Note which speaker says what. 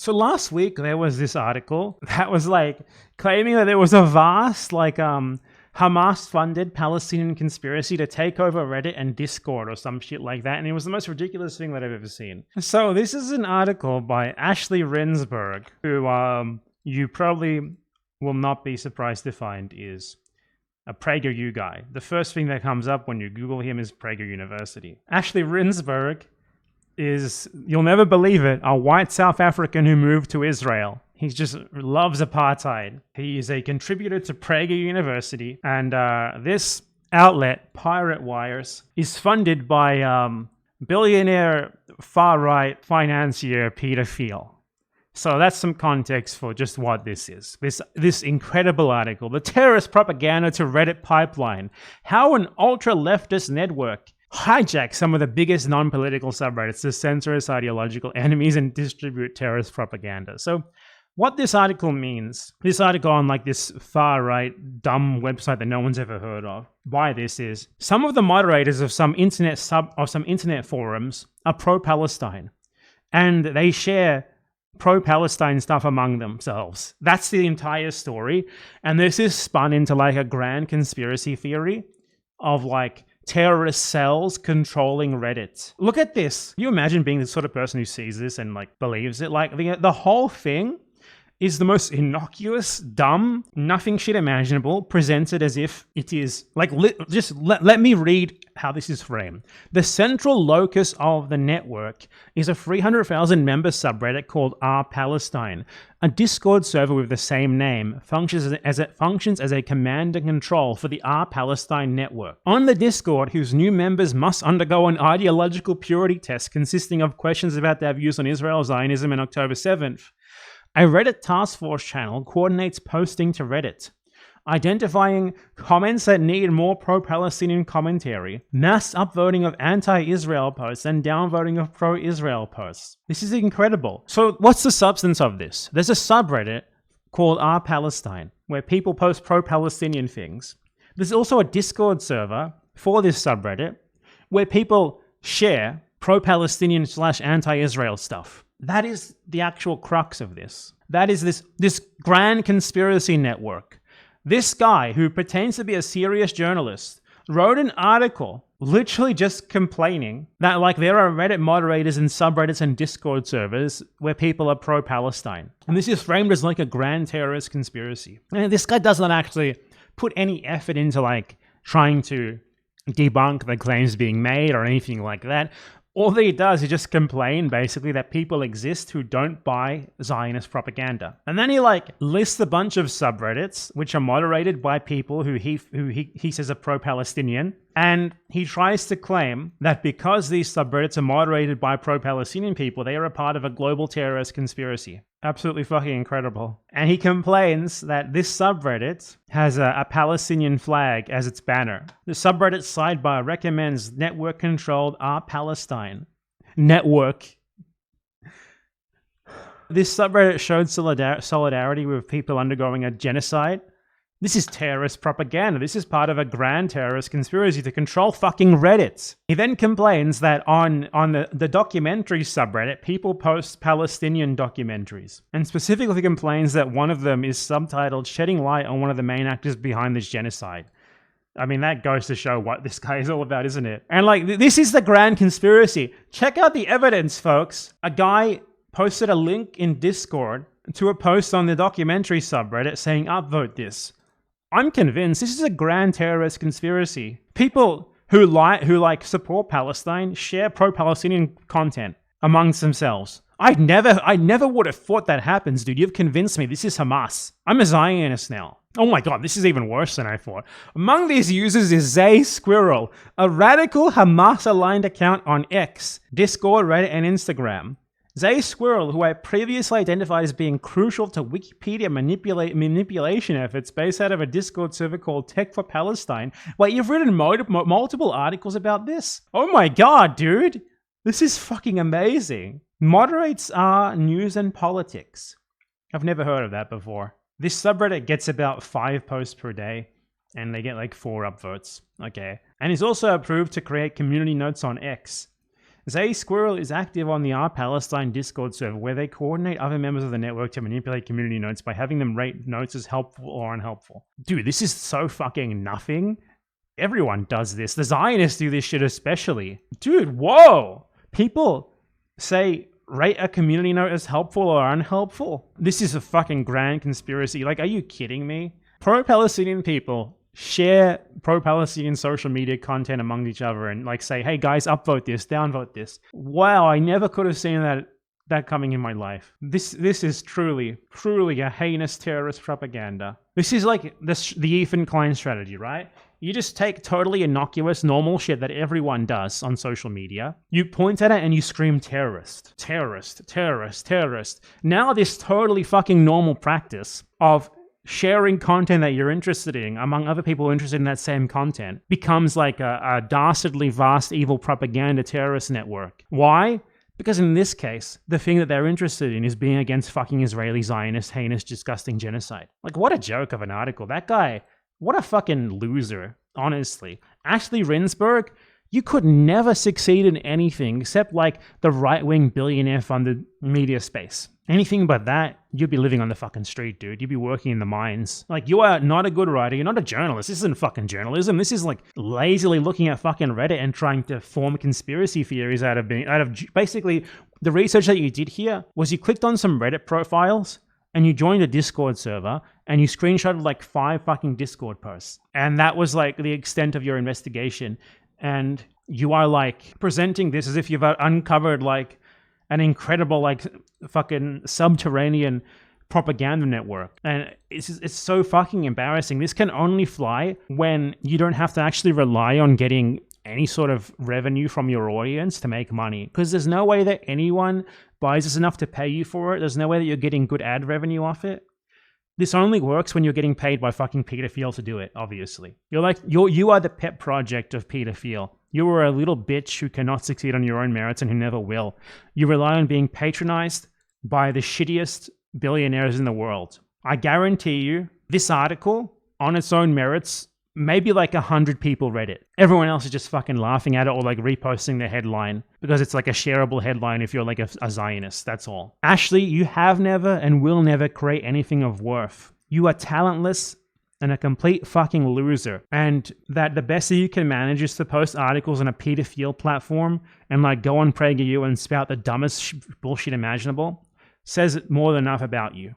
Speaker 1: So last week there was this article that was like claiming that there was a vast Hamas-funded Palestinian conspiracy to take over Reddit and Discord or some shit like that, and it was the most ridiculous thing that I've ever seen. So this is an article by Ashley Rensburg, who you probably will not be surprised to find is a PragerU guy. The first thing that comes up when you Google him is Prager University. Ashley Rensburg is, you'll never believe it, a white South African who moved to Israel. He just loves apartheid. He is a contributor to Prager University, and this outlet, Pirate Wires, is funded by billionaire far-right financier Peter Thiel. So that's some context for just what this is. This incredible article, The Terrorist Propaganda to Reddit Pipeline, How an Ultra-Leftist Network Hijacks Some of the Biggest Non-Political Subreddits to Censor its Ideological Enemies and Distribute Terrorist Propaganda. So what this article means, this article on like this far-right dumb website that no one's ever heard of, why this is, some of the moderators of some internet forums are pro-Palestine, and they share pro-Palestine stuff among themselves. That's the entire story, and this is spun into like a grand conspiracy theory of like terrorist cells controlling Reddit. Look at this. Can you imagine being the sort of person who sees this and like believes it? Like the whole thing is the most innocuous, dumb, nothing shit imaginable, presented as if it is like, let me read how this is framed. The central locus of the network is a 300,000 member subreddit called r/Palestine. A Discord server with the same name functions as a command and control for the r/Palestine network. On the Discord, whose new members must undergo an ideological purity test consisting of questions about their views on Israel, Zionism, and October 7th. A Reddit task force channel coordinates posting to Reddit, identifying comments that need more pro-Palestinian commentary, mass upvoting of anti-Israel posts, and downvoting of pro-Israel posts. This is incredible. So what's the substance of this? There's a subreddit called r/Palestine, where people post pro-Palestinian things. There's also a Discord server for this subreddit, where people share pro-Palestinian / anti-Israel stuff. That is the actual crux of this. That is this grand conspiracy network. This guy, who pretends to be a serious journalist, wrote an article literally just complaining that like there are Reddit moderators and subreddits and Discord servers where people are pro-Palestine. And this is framed as like a grand terrorist conspiracy. And this guy does not actually put any effort into like trying to debunk the claims being made or anything like that. All that he does is just complain, basically, that people exist who don't buy Zionist propaganda. And then he, like, lists a bunch of subreddits, which are moderated by people who he says are pro-Palestinian. And he tries to claim that because these subreddits are moderated by pro-Palestinian people, they are a part of a global terrorist conspiracy. Absolutely fucking incredible. And he complains that this subreddit has a Palestinian flag as its banner. The subreddit sidebar recommends network-controlled r/Palestine. Network. This subreddit showed solidarity with people undergoing a genocide. This is terrorist propaganda. This is part of a grand terrorist conspiracy to control fucking Reddit. He then complains that on the documentary subreddit, people post Palestinian documentaries, and specifically complains that one of them is subtitled "Shedding Light on One of the Main Actors Behind This Genocide." I mean, that goes to show what this guy is all about, isn't it? And like, this is the grand conspiracy. Check out the evidence, folks. A guy posted a link in Discord to a post on the documentary subreddit saying, upvote this. I'm convinced this is a grand terrorist conspiracy. People who support Palestine share pro-Palestinian content amongst themselves. I never would have thought that happens, dude. You've convinced me. This is Hamas. I'm a Zionist now. Oh my god, this is even worse than I thought. Among these users is Zay Squirrel, a radical Hamas-aligned account on X, Discord, Reddit, and Instagram. Zay Squirrel, who I previously identified as being crucial to Wikipedia manipulation efforts based out of a Discord server called Tech for Palestine. Wait, you've written multiple articles about this? Oh my god, dude! This is fucking amazing. Moderates are news and politics. I've never heard of that before. This subreddit gets about 5 posts per day, and they get like 4 upvotes. Okay. And he's also approved to create community notes on X. Zay Squirrel is active on the R Palestine Discord server where they coordinate other members of the network to manipulate community notes by having them rate notes as helpful or unhelpful. Dude, this is so fucking nothing. Everyone does this. The Zionists do this shit especially. Dude, whoa! People say rate a community note as helpful or unhelpful. This is a fucking grand conspiracy. Like, are you kidding me? Pro-Palestinian people share pro-Palestinian social media content among each other and like say, hey guys, upvote this, downvote this. Wow, I never could have seen that coming in my life. This is truly a heinous terrorist propaganda. This is like the Ethan Klein strategy, right? You just take totally innocuous, normal shit that everyone does on social media. You point at it and you scream terrorist, terrorist, terrorist, terrorist. Now this totally fucking normal practice of sharing content that you're interested in among other people interested in that same content becomes like a dastardly, vast, evil propaganda terrorist network. Why? Because in this case, the thing that they're interested in is being against fucking Israeli Zionist, heinous, disgusting genocide. Like, what a joke of an article. That guy, what a fucking loser, honestly. Ashley Rinsberg, you could never succeed in anything except like the right-wing billionaire-funded media space. Anything but that, you'd be living on the fucking street, dude. You'd be working in the mines. Like, you are not a good writer. You're not a journalist. This isn't fucking journalism. This is like lazily looking at fucking Reddit and trying to form conspiracy theories out of basically the research that you did here was you clicked on some Reddit profiles and you joined a Discord server and you screenshotted like 5 fucking Discord posts. And that was like the extent of your investigation. And you are like presenting this as if you've uncovered like an incredible like fucking subterranean propaganda network. And it's so fucking embarrassing. This can only fly when you don't have to actually rely on getting any sort of revenue from your audience to make money. Because there's no way that anyone buys this enough to pay you for it. There's no way that you're getting good ad revenue off it. This only works when you're getting paid by fucking Peter Thiel to do it, obviously. You are the pet project of Peter Thiel. You are a little bitch who cannot succeed on your own merits and who never will. You rely on being patronized by the shittiest billionaires in the world. I guarantee you, this article, on its own merits, maybe like 100 people read it. Everyone else is just fucking laughing at it or like reposting the headline because it's like a shareable headline if you're like a Zionist, that's all. Ashley, you have never and will never create anything of worth. You are talentless and a complete fucking loser. And that the best that you can manage is to post articles on a Peter Thiel platform and like go on PragerU and spout the dumbest bullshit imaginable says more than enough about you.